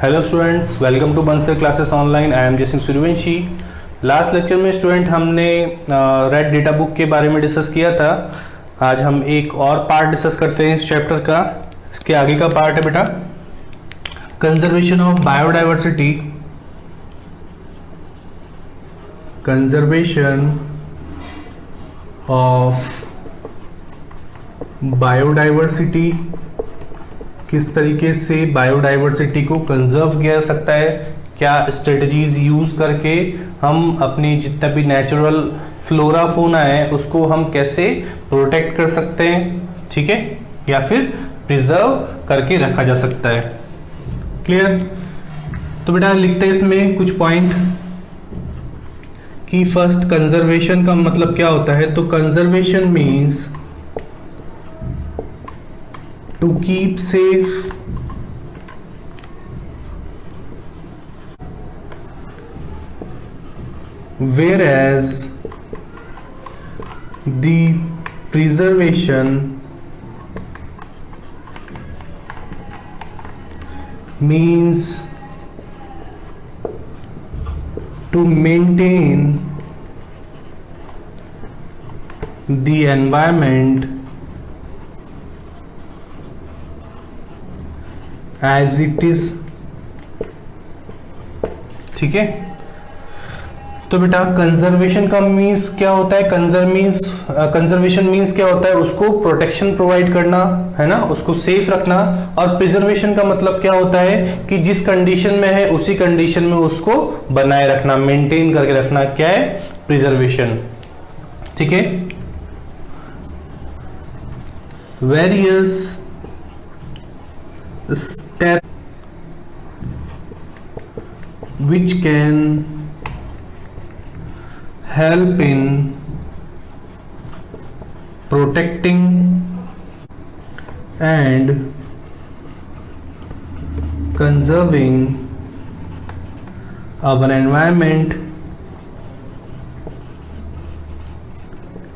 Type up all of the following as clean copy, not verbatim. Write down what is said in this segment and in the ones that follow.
Hello students, welcome to Bansal Classes online. I am Jaisingh Suryavanshi. Last lecture में student हमने red data book के बारे में डिस्कस किया था। आज हम एक और पार्ट डिस्कस करते हैं इस चैप्टर का। इसके आगे का पार्ट है बेटा conservation of biodiversity. Conservation of biodiversity, किस तरीके से बायोडाइवर्सिटी को कंजर्व किया जा सकता है, क्या स्ट्रेटजीज यूज करके हम अपनी जितना भी नेचुरल फ्लोरा फोना है उसको हम कैसे प्रोटेक्ट कर सकते हैं, ठीक है, या फिर प्रिजर्व करके रखा जा सकता है। क्लियर? तो बेटा लिखते हैं इसमें कुछ पॉइंट कि फर्स्ट कंजर्वेशन का मतलब क्या होता है। तो conservation means to keep safe, whereas the preservation means to maintain the environment as it is। ठीक है, तो बेटा कंजर्वेशन का मीन्स क्या होता है? कंजर्वेशन मीन्स क्या होता है? उसको प्रोटेक्शन प्रोवाइड करना है ना, उसको सेफ रखना। और प्रिजर्वेशन का मतलब क्या होता है कि जिस कंडीशन में है उसी कंडीशन में उसको बनाए रखना, मेंटेन करके रखना। क्या है? प्रिजर्वेशन। ठीक है, various step which can help in protecting and conserving our environment।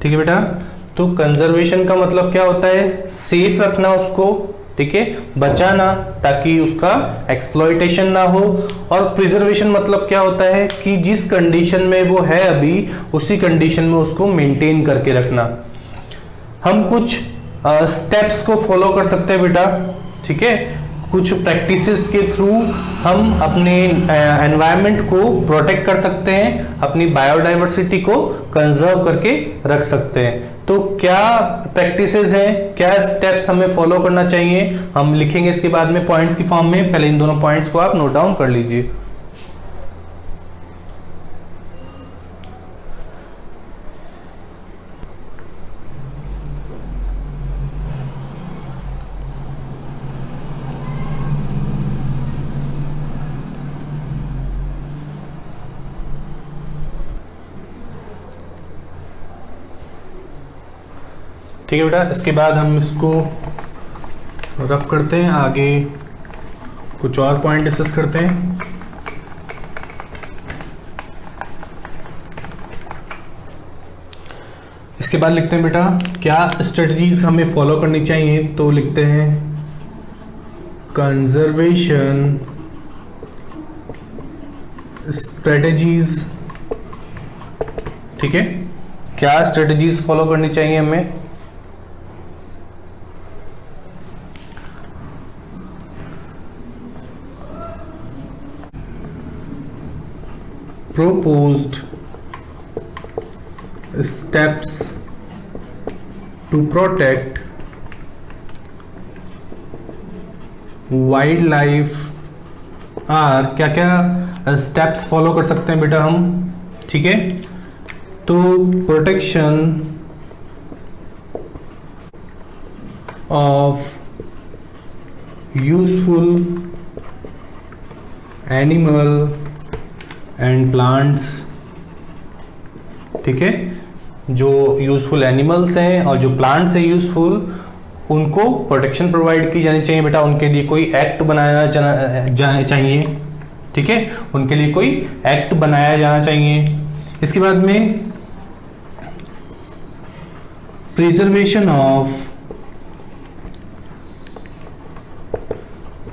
ठीक है बेटा, तो कंजर्वेशन का मतलब क्या होता है? सेफ रखना उसको, ठीक है, बचाना ताकि उसका एक्सप्लॉयटेशन ना हो। और प्रिजर्वेशन मतलब क्या होता है कि जिस कंडीशन में वो है अभी उसी कंडीशन में उसको मेंटेन करके रखना। हम कुछ स्टेप्स को फॉलो कर सकते हैं बेटा, ठीक है, कुछ प्रैक्टिसेस के थ्रू हम अपने एनवायरनमेंट को प्रोटेक्ट कर सकते हैं, अपनी बायोडाइवर्सिटी को कंजर्व करके रख सकते हैं। तो क्या प्रैक्टिसेस हैं, क्या स्टेप्स हमें फॉलो करना चाहिए, हम लिखेंगे इसके बाद में पॉइंट्स की फॉर्म में। पहले इन दोनों पॉइंट्स को आप नोट डाउन कर लीजिए। ठीक है बेटा, इसके बाद हम इसको रफ करते हैं, आगे कुछ और पॉइंट डिस्कस करते हैं। इसके बाद लिखते हैं बेटा क्या स्ट्रेटजीज हमें फॉलो करनी चाहिए। तो लिखते हैं कंजर्वेशन स्ट्रेटजीज। ठीक है, क्या स्ट्रेटजीज फॉलो करनी चाहिए हमें? proposed steps to protect wildlife are, क्या क्या स्टेप्स फॉलो कर सकते हैं बेटा हम? ठीक है, तो protection of useful animal and plants. ठीक है, जो यूजफुल एनिमल्स हैं और जो प्लांट्स हैं यूजफुल, उनको प्रोटेक्शन प्रोवाइड की जानी चाहिए बेटा। उनके लिए कोई एक्ट बनाया जाना चाहिए, ठीक है, उनके लिए कोई एक्ट बनाया जाना चाहिए। इसके बाद में preservation of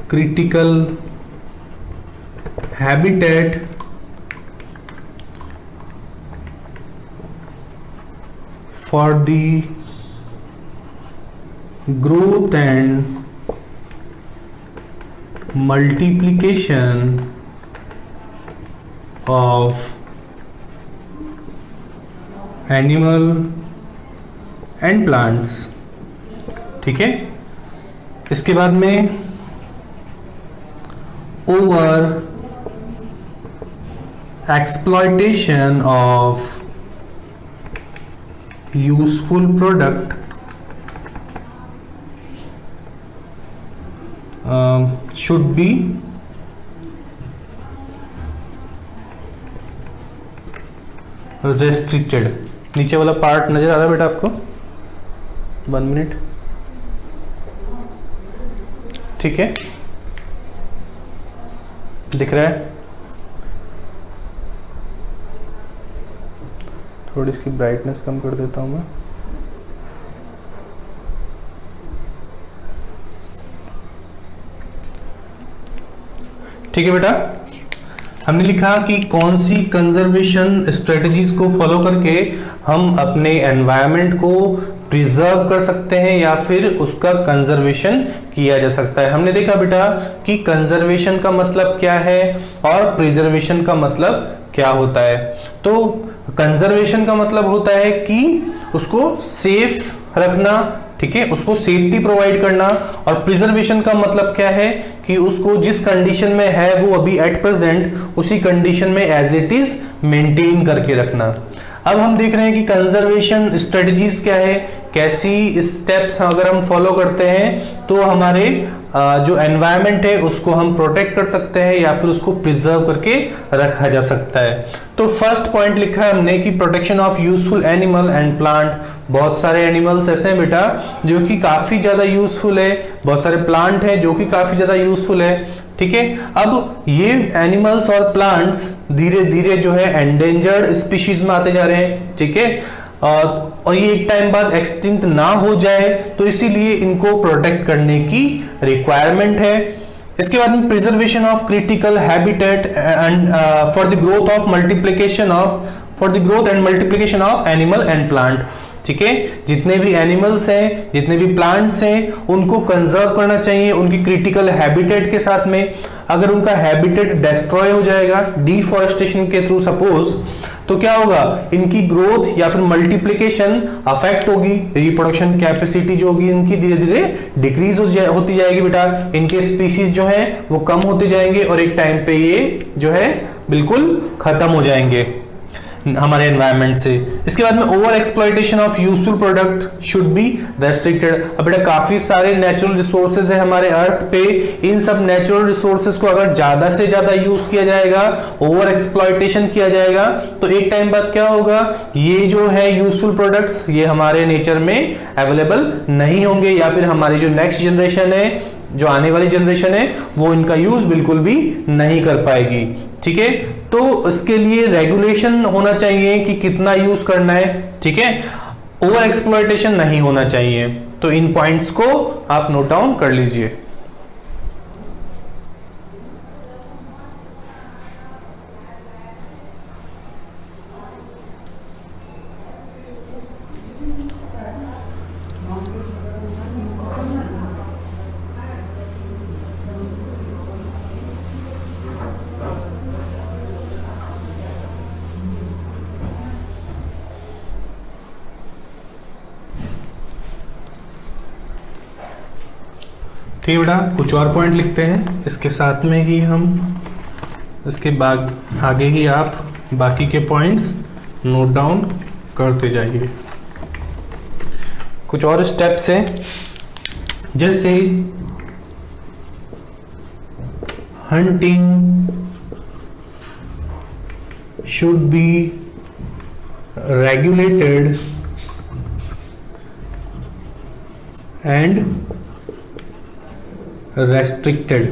critical habitat for the growth and multiplication of animal and plants। ठीक है, इसके बाद में over exploitation of useful product should be restricted. नीचे वाला पार्ट नजर आ रहा है बेटा आपको? 1 मिनट, ठीक है, दिख रहा है? थोड़ी इसकी ब्राइटनेस कम कर देता हूं मैं। ठीक है बेटा, हमने लिखा कि कौन सी कंजर्वेशन स्ट्रेटजीज को फॉलो करके हम अपने एनवायरनमेंट को प्रिजर्व कर सकते हैं या फिर उसका कंजर्वेशन किया जा सकता है। हमने देखा बेटा कि कंजर्वेशन का मतलब क्या है और प्रिजर्वेशन का मतलब क्या होता है। तो कंजर्वेशन का मतलब होता है कि उसको सेफ रखना, ठीक है, उसको सेफ्टी प्रोवाइड करना, और प्रिजर्वेशन का मतलब क्या है कि उसको जिस कंडीशन में है वो अभी एट प्रेजेंट उसी कंडीशन में एज इट इज मेंटेन करके रखना। अब हम देख रहे हैं कि कंजर्वेशन स्ट्रेटजीज क्या है, कैसी स्टेप्स अगर हम फॉलो करते हैं तो हमारे जो एनवायरनमेंट है उसको हम प्रोटेक्ट कर सकते हैं या फिर उसको प्रिजर्व करके रखा जा सकता है। तो फर्स्ट पॉइंट लिखा है हमने कि protection of useful animal and plant. बहुत सारे एनिमल्स ऐसे हैं बेटा जो कि काफी ज्यादा यूजफुल है, बहुत सारे प्लांट हैं जो कि काफी ज्यादा यूजफुल है, ठीक है। अब ये एनिमल्स और प्लांट्स धीरे धीरे जो है एंडेंजर्ड स्पीशीज में आते जा रहे हैं, ठीक है, और ये एक टाइम बाद एक्सटिंक्ट ना हो जाए, तो इसीलिए इनको प्रोटेक्ट करने की रिक्वायरमेंट है। इसके बाद में preservation of critical habitat and for the growth and multiplication of animal and plant, ठीक है। जितने भी एनिमल्स हैं, जितने भी प्लांट्स हैं, उनको कंजर्व करना चाहिए उनकी क्रिटिकल हैबिटेट के साथ में। अगर उनका हैबिटेट डिस्ट्रॉय हो जाएगा डिफॉरेस्टेशन के थ्रू सपोज, तो क्या होगा, इनकी ग्रोथ या फिर मल्टीप्लिकेशन अफेक्ट होगी, रिप्रोडक्शन कैपेसिटी जो होगी इनकी धीरे धीरे डिक्रीज होती जाएगी बेटा, इनके स्पीसीज जो है वो कम होते जाएंगे और एक टाइम पे ये जो है बिल्कुल खत्म हो जाएंगे हमारे एनवायरनमेंट से। इसके बाद में over exploitation of useful product should be restricted. अब बेटा काफी सारे नेचुरल रिसोर्सेज है हमारे अर्थ पे, इन सब नेचुरल रिसोर्सेज को अगर ज्यादा से ज्यादा यूज किया जाएगा, ओवर एक्सप्लॉयटेशन किया जाएगा, तो एक टाइम बाद क्या होगा, ये जो है यूजफुल प्रोडक्ट्स ये हमारे नेचर में अवेलेबल नहीं होंगे, या फिर हमारी जो नेक्स्ट जनरेशन है, जो आने वाली जनरेशन है, वो इनका यूज बिल्कुल भी नहीं कर पाएगी, ठीक है। तो इसके लिए रेगुलेशन होना चाहिए कि कितना यूज करना है, ठीक है, ओवर एक्सप्लॉयटेशन नहीं होना चाहिए। तो इन पॉइंट्स को आप नोट डाउन कर लीजिए। ठीक है बेटा, कुछ और पॉइंट लिखते हैं इसके साथ में ही हम, इसके बाद आगे ही आप बाकी के पॉइंट्स नोट डाउन करते जाइए। कुछ और स्टेप्स हैं, जैसे hunting should be regulated and restricted,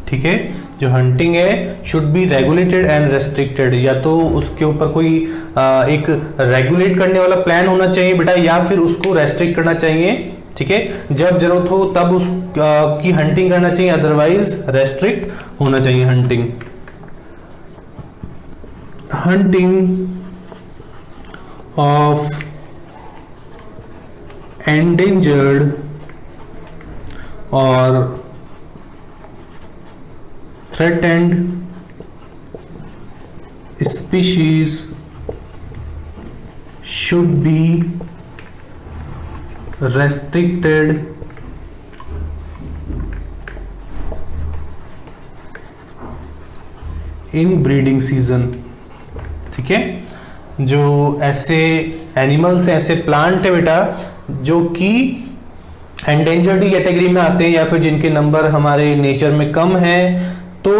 ठीक है। जो हंटिंग है should be regulated and restricted, या तो उसके ऊपर कोई एक रेगुलेट करने वाला प्लान होना चाहिए बेटा, या फिर उसको रेस्ट्रिक्ट करना चाहिए, ठीक है, जब जरूरत हो तब उस की हंटिंग करना चाहिए, अदरवाइज रेस्ट्रिक्ट होना चाहिए हंटिंग। हंटिंग ऑफ एंडेंजर्ड और threatened species should be restricted in breeding season। ठीक है, जो ऐसे एनिमल्स हैं, ऐसे प्लांट है बेटा जो कि एंडेंजर्ड कैटेगरी में आते हैं या फिर जिनके नंबर हमारे नेचर में कम है, तो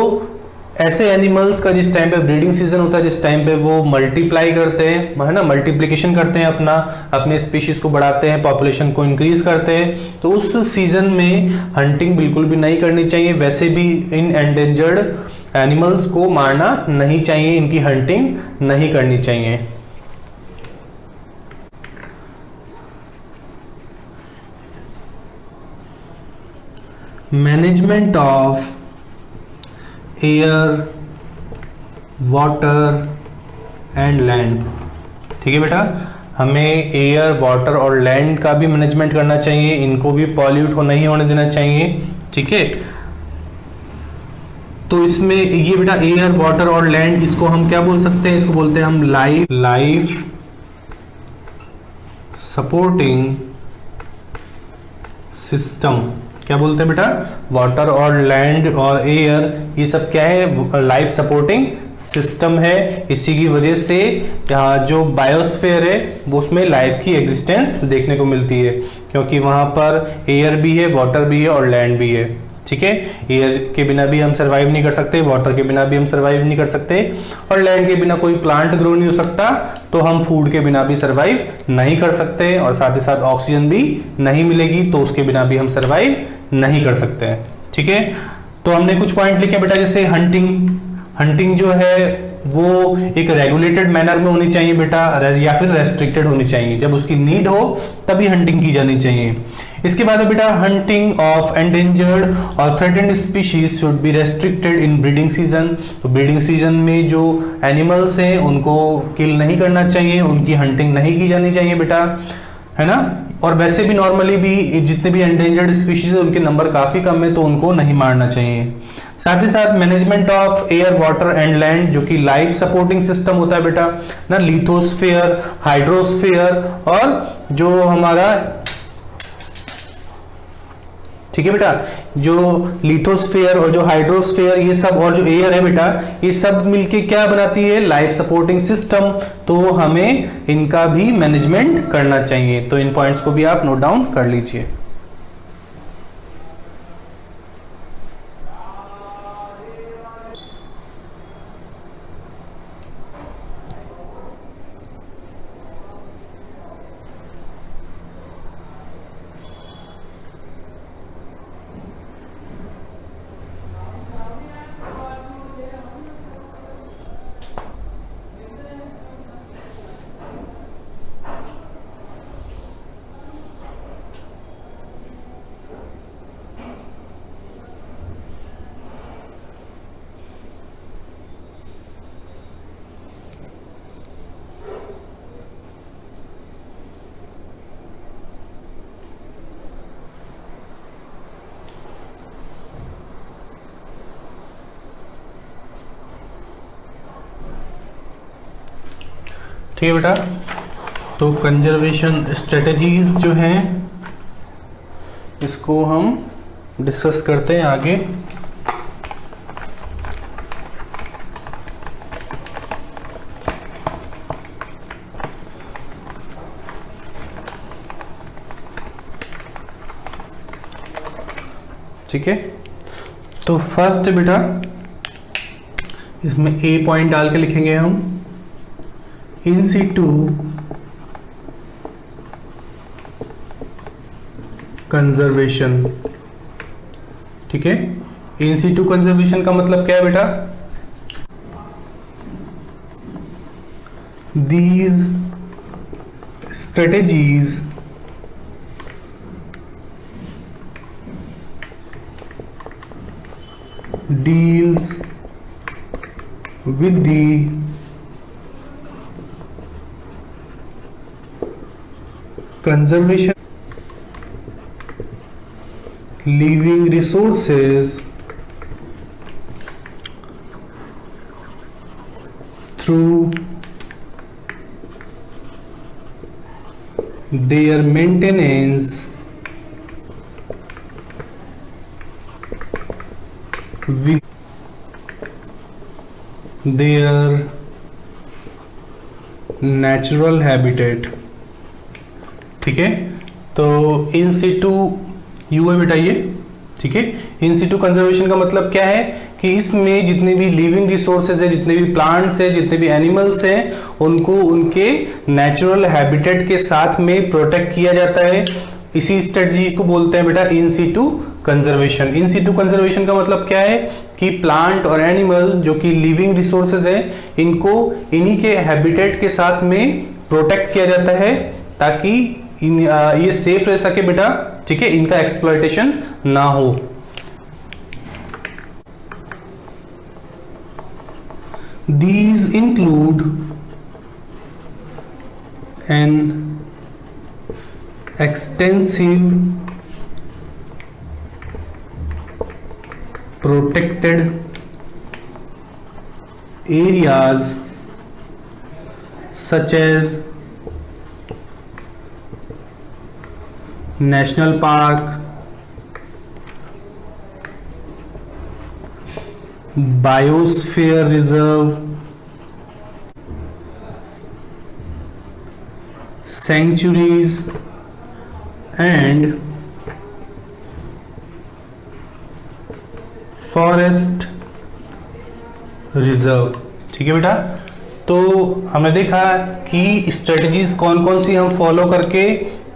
ऐसे एनिमल्स का जिस टाइम पे ब्रीडिंग सीजन होता है, जिस टाइम पे वो मल्टीप्लाई करते हैं, है ना, मल्टीप्लिकेशन करते हैं, अपने स्पीशीज को बढ़ाते हैं, पॉपुलेशन को इंक्रीज करते हैं, तो उस सीजन में हंटिंग बिल्कुल भी नहीं करनी चाहिए। वैसे भी इन एंडेंजर्ड एनिमल्स को मारना नहीं चाहिए, इनकी हंटिंग नहीं करनी चाहिए। Management of air, water and land. ठीक है बेटा, हमें एयर, वाटर और लैंड का भी मैनेजमेंट करना चाहिए, इनको भी पॉल्यूट नहीं होने देना चाहिए। ठीक है, तो इसमें ये बेटा एयर, वाटर और लैंड, इसको हम क्या बोल सकते हैं, इसको बोलते हैं हम लाइफ सपोर्टिंग सिस्टम। क्या बोलते हैं बेटा, वाटर और लैंड और एयर, ये सब क्या है, लाइफ सपोर्टिंग सिस्टम है। इसी की वजह से जो बायोस्फीयर है वो उसमें लाइफ की एग्जिस्टेंस देखने को मिलती है, क्योंकि वहां पर एयर भी है, वाटर भी है और लैंड भी है। ठीक है, एयर के बिना भी हम सर्वाइव नहीं कर सकते, वाटर के बिना भी हम सर्वाइव नहीं कर सकते, और लैंड के बिना कोई प्लांट ग्रो नहीं हो सकता, तो हम फूड के बिना भी सर्वाइव नहीं कर सकते, और साथ ही साथ ऑक्सीजन भी नहीं मिलेगी तो उसके बिना भी हम सर्वाइव नहीं कर सकते हैं। ठीक है, तो हमने कुछ पॉइंट लिखे बेटा, जैसे हंटिंग जो है वो एक रेगुलेटेड मैनर में होनी चाहिए बेटा, या फिर रेस्ट्रिक्टेड होनी चाहिए, जब उसकी नीड हो तभी हंटिंग की जानी चाहिए। इसके बाद है बेटा हंटिंग ऑफ एंडेंजर्ड और threatened species should be restricted in breeding season. तो ब्रीडिंग सीजन में जो एनिमल्स हैं उनको किल नहीं करना चाहिए, उनकी हंटिंग नहीं की जानी चाहिए बेटा, है ना। और वैसे भी नॉर्मली भी जितने भी एंडेंजर्ड स्पीशीज है उनके नंबर काफी कम है, तो उनको नहीं मारना चाहिए। साथ ही साथ management of air, water and land, जो कि लाइफ सपोर्टिंग सिस्टम होता है बेटा ना, लिथोस्फीयर, हाइड्रोस्फीयर और जो हमारा, ठीक है बेटा, जो लिथोस्फीयर और जो हाइड्रोस्फीयर, ये सब, और जो एयर है बेटा, ये सब मिलके क्या बनाती है, लाइफ सपोर्टिंग सिस्टम। तो हमें इनका भी मैनेजमेंट करना चाहिए। तो इन पॉइंट्स को भी आप नोट डाउन कर लीजिए। ठीक है बेटा, तो कंजर्वेशन स्ट्रेटजीज जो हैं इसको हम डिस्कस करते हैं आगे। ठीक है, तो फर्स्ट बेटा इसमें ए पॉइंट डाल के लिखेंगे हम, इन सिटू कंजर्वेशन। ठीक है, इन सिटू कंजर्वेशन का मतलब क्या है बेटा, these strategies deals with the conservation living resources through their maintenance with their natural habitat। ठीक है, तो इन सिटू यू है बेटा ये, ठीक है। इन सिटू कंजर्वेशन का मतलब क्या है कि इसमें जितने भी लिविंग रिसोर्सेज है, जितने भी प्लांट्स है, जितने भी एनिमल्स हैं, उनको उनके नेचुरल हैबिटेट के साथ में प्रोटेक्ट किया जाता है। इसी स्ट्रेटजी को बोलते हैं बेटा इन सिटू कंजर्वेशन। इन सिटू कंजर्वेशन का मतलब क्या है कि प्लांट और एनिमल जो कि लिविंग रिसोर्सेज है, इनको इन्हीं के हैबिटेट के साथ में प्रोटेक्ट किया जाता है ताकि ये सेफ रह सके बेटा, ठीक है, इनका एक्सप्लॉयटेशन ना हो। These include an extensive protected areas such as national park, biosphere reserve, sanctuaries and forest reserve. ठीक है बेटा, तो हमने देखा कि स्ट्रेटजीज कौन कौन सी हम फॉलो करके,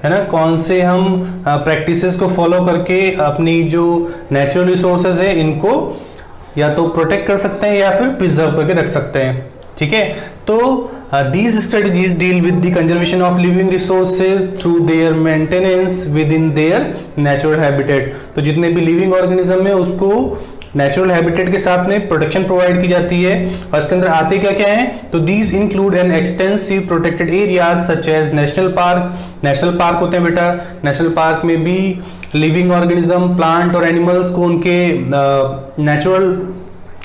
है ना, कौन से हम प्रैक्टिसेस को फॉलो करके अपनी जो नेचुरल रिसोर्सेज है इनको या तो प्रोटेक्ट कर सकते हैं या फिर प्रिजर्व करके रख सकते हैं। ठीक है, तो these strategies deal with the conservation of living resources through their maintenance within their natural habitat। तो जितने भी लिविंग ऑर्गेनिज्म है उसको नेचुरल हैबिटेट के साथ में प्रोटेक्शन प्रोवाइड की जाती है। और इसके अंदर आते क्या क्या है, तो these include an extensive protected areas such as national park. National park होते हैं बेटा, नेशनल पार्क में भी लिविंग ऑर्गेनिज्म, प्लांट और एनिमल्स को उनके नेचुरल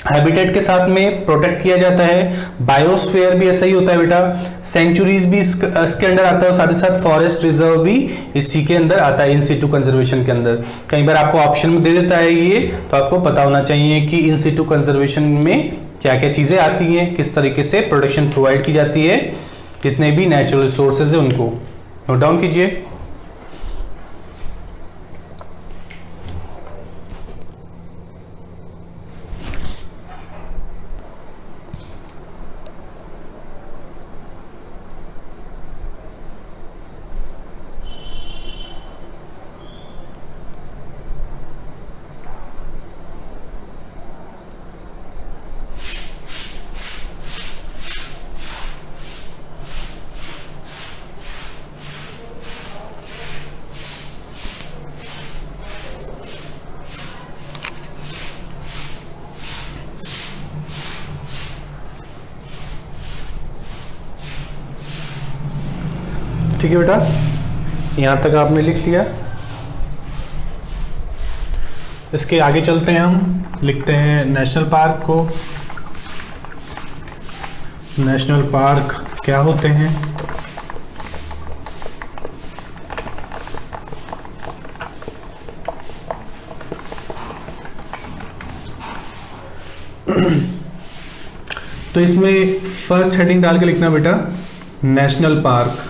हैबिटेट के साथ में प्रोटेक्ट किया जाता है। बायोस्फीयर भी ऐसा ही होता है बेटा, सेंचुरीज भी इसके अंदर आता है और साथ ही साथ फॉरेस्ट रिजर्व भी इसी के अंदर आता है इन सिटू कंजर्वेशन के अंदर। कई बार आपको ऑप्शन में दे देता है ये, तो आपको पता होना चाहिए कि इन सिटू कंजर्वेशन में क्या क्या चीजें आती हैं, किस तरीके से प्रोटेक्शन प्रोवाइड की जाती है, जितने भी नेचुरल रिसोर्सेज है उनको नोट डाउन कीजिए। ठीक है बेटा, यहां तक आपने लिख लिया। इसके आगे चलते हैं, हम लिखते हैं नेशनल पार्क को। नेशनल पार्क क्या होते हैं? तो इसमें फर्स्ट हेडिंग डाल के लिखना बेटा national park.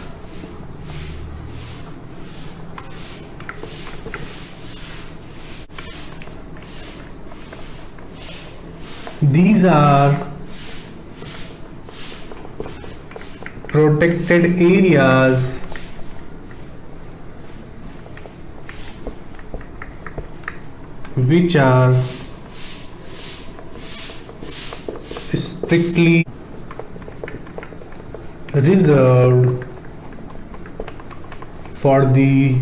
These are protected areas which are strictly reserved for the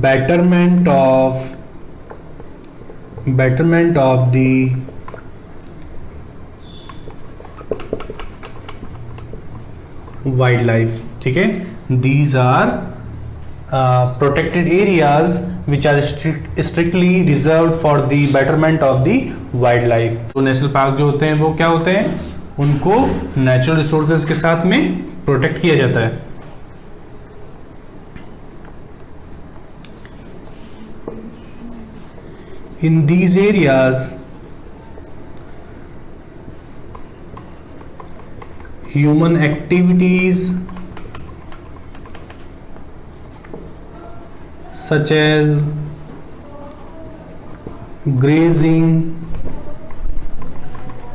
betterment of betterment of the wildlife. ठीक है, these are protected areas which are strictly reserved for the betterment of the wildlife. तो national park जो होते हैं वो क्या होते हैं, उनको नेचुरल रिसोर्सेज के साथ में प्रोटेक्ट किया जाता है. In these areas, human activities such as grazing,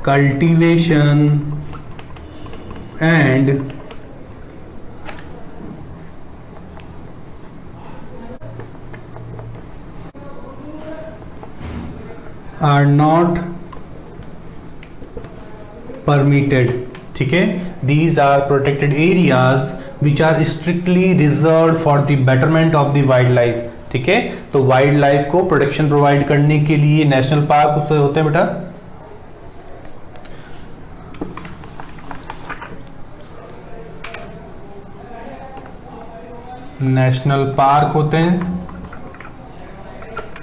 cultivation and are not permitted. ठीक है, these are protected areas which are strictly reserved for the betterment of the wildlife. ठीक है, तो वाइल्ड लाइफ को प्रोटेक्शन प्रोवाइड करने के लिए national park उससे होते हैं बेटा. नेशनल पार्क होते हैं.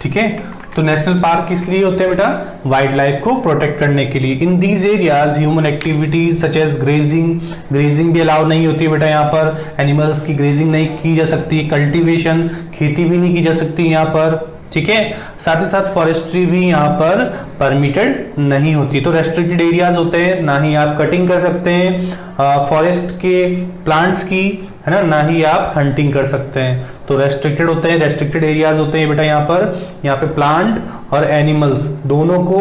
ठीक है, तो नेशनल पार्क किस लिए होते हैं बेटा, वाइल्ड लाइफ को प्रोटेक्ट करने के लिए. In these areas human activities such as grazing भी अलाउ नहीं होती है बेटा, यहाँ पर एनिमल्स की ग्रेजिंग नहीं की जा सकती. कल्टीवेशन, खेती भी नहीं की जा सकती यहाँ पर. ठीक है, साथ ही साथ फॉरेस्ट्री भी यहाँ पर परमिटेड नहीं होती. तो रेस्ट्रिक्टेड एरियाज होते हैं, ना ही आप कटिंग कर सकते हैं फॉरेस्ट के प्लांट्स की, है ना ही आप हंटिंग कर सकते हैं. तो रेस्ट्रिक्टेड होते हैं, रेस्ट्रिक्टेड एरियाज होते हैं बेटा. यहाँ पे प्लांट और एनिमल्स दोनों को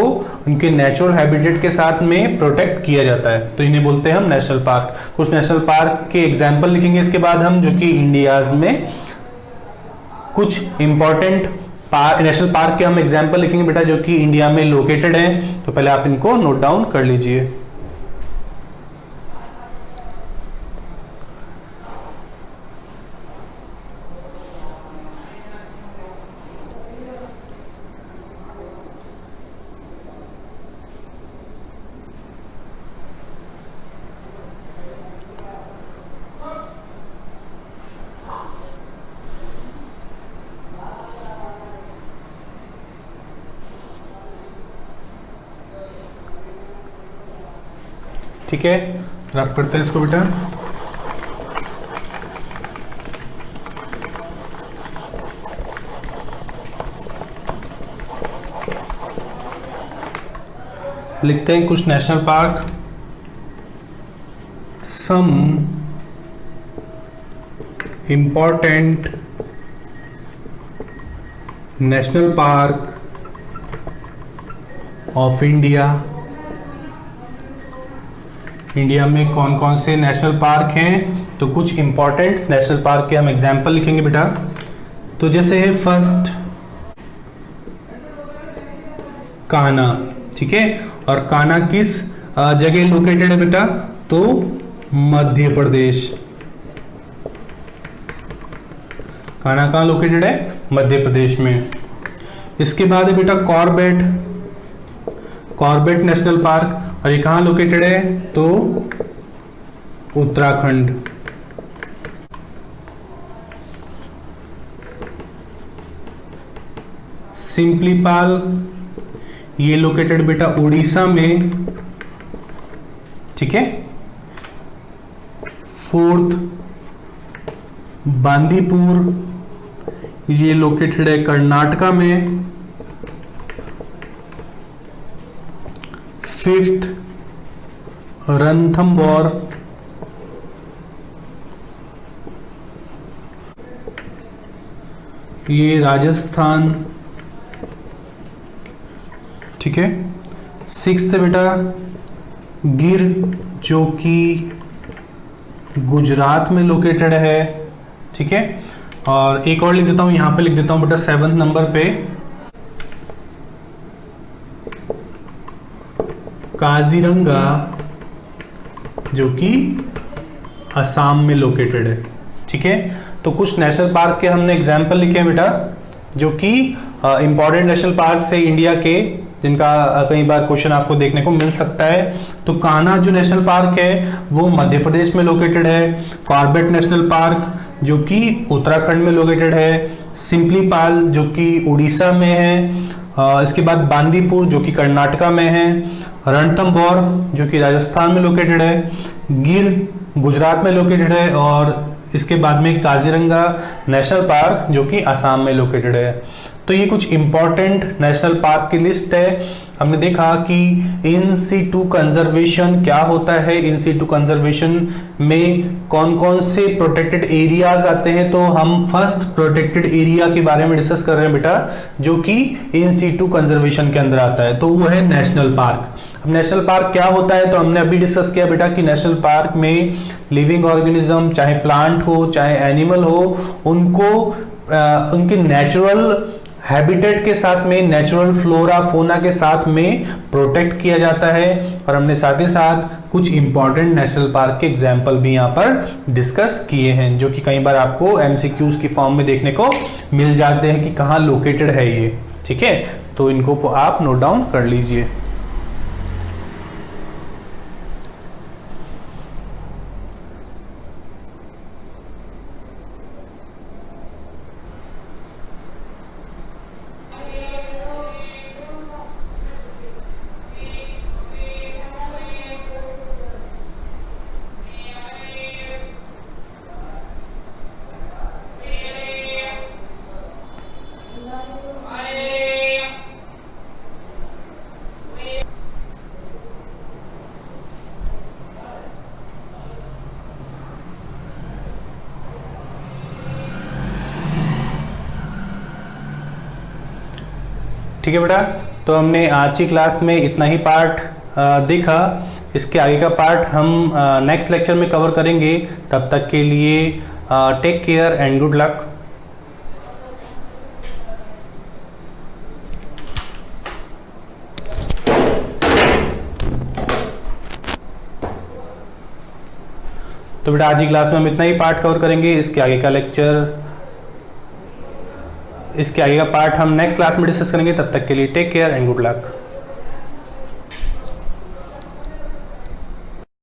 उनके नेचुरल हैबिटेट के साथ में प्रोटेक्ट किया जाता है, तो इन्हें बोलते हैं हम नेशनल पार्क. कुछ नेशनल पार्क के एग्जाम्पल लिखेंगे इसके बाद हम, जो कि इंडियाज में कुछ इंपॉर्टेंट नेशनल पार्क के हम एग्जाम्पल लिखेंगे बेटा, जो कि इंडिया में लोकेटेड हैं. तो पहले आप इनको नोट डाउन कर लीजिए. ठीक है, रफ करते हैं इसको बेटा. लिखते हैं कुछ national park. Some important national park of India. India में कौन कौन से नेशनल पार्क हैं, तो कुछ इंपॉर्टेंट नेशनल पार्क के हम एग्जाम्पल लिखेंगे बेटा. तो जैसे है फर्स्ट कान्हा. ठीक है, और कान्हा किस जगह लोकेटेड है बेटा, तो मध्य प्रदेश. कान्हा कहाँ लोकेटेड है, मध्य प्रदेश में. इसके बाद है बेटा कॉर्बेट नेशनल पार्क, और ये कहाँ लोकेटेड है, तो उत्तराखंड. सिंपलीपाल ये लोकेटेड बेटा उड़ीसा में. ठीक है, फोर्थ बांदीपुर ये लोकेटेड है कर्नाटका में. फिफ्थ रणथंबोर ये राजस्थान. ठीक है, सिक्स्थ बेटा गिर जो कि गुजरात में लोकेटेड है. ठीक है, और एक और लिख देता हूं, यहां पे लिख देता हूं बेटा 7th नंबर पे काजीरंगा जो कि असम में लोकेटेड है. ठीक है, तो कुछ नेशनल पार्क के हमने एग्जाम्पल लिखे हैं बेटा, जो कि इंपॉर्टेंट नेशनल पार्क है इंडिया के, जिनका कई बार क्वेश्चन आपको देखने को मिल सकता है। तो कान्हा जो नेशनल पार्क है वो मध्य प्रदेश में लोकेटेड है। कॉर्बेट नेशनल पार्क जो कि उत्तराखंड में लोकेटेड है। सिम्पलीपाल जो कि उड़ीसा में है। इसके बाद बांदीपुर जो कि कर्नाटका में है। रणथंभौर जो कि राजस्थान में लोकेटेड है। गिर गुजरात में लोकेटेड है। और इसके बाद में काजीरंगा नेशनल पार्क जो कि असम में लोकेटेड है। तो ये कुछ इंपॉर्टेंट नेशनल पार्क की लिस्ट है। हमने देखा कि इन सीटू कंजर्वेशन क्या होता है, इन सीटू कंजर्वेशन में कौन कौन से प्रोटेक्टेड एरियाज आते हैं। तो हम फर्स्ट प्रोटेक्टेड एरिया के बारे में डिस्कस कर रहे हैं बेटा, जो कि इन सीटू कंजर्वेशन के अंदर आता है, तो वो है नेशनल पार्क। अब नेशनल पार्क क्या होता है, तो हमने अभी डिस्कस किया बेटा कि नेशनल पार्क में लिविंग ऑर्गेनिज्म, चाहे प्लांट हो चाहे एनिमल हो, उनको उनके नेचुरल हैबिटेट के साथ में, नेचुरल फ्लोरा फोना के साथ में प्रोटेक्ट किया जाता है। और हमने साथ ही साथ कुछ इंपॉर्टेंट नेशनल पार्क के एग्जाम्पल भी यहाँ पर डिस्कस किए हैं, जो कि कई बार आपको एमसीक्यूज की फॉर्म में देखने को मिल जाते हैं कि कहाँ लोकेटेड है ये। ठीक है, तो इनको आप नोट डाउन कर लीजिए। ठीक है बेटा, तो हमने आज की क्लास में इतना ही पार्ट देखा। इसके आगे का पार्ट हम नेक्स्ट लेक्चर में कवर करेंगे। तब तक के लिए take care and good luck. तो बेटा आज की क्लास में हम इतना ही पार्ट कवर करेंगे। इसके आगे का पार्ट हम नेक्स्ट क्लास में डिस्कस करेंगे। तब तक के लिए take care and good luck.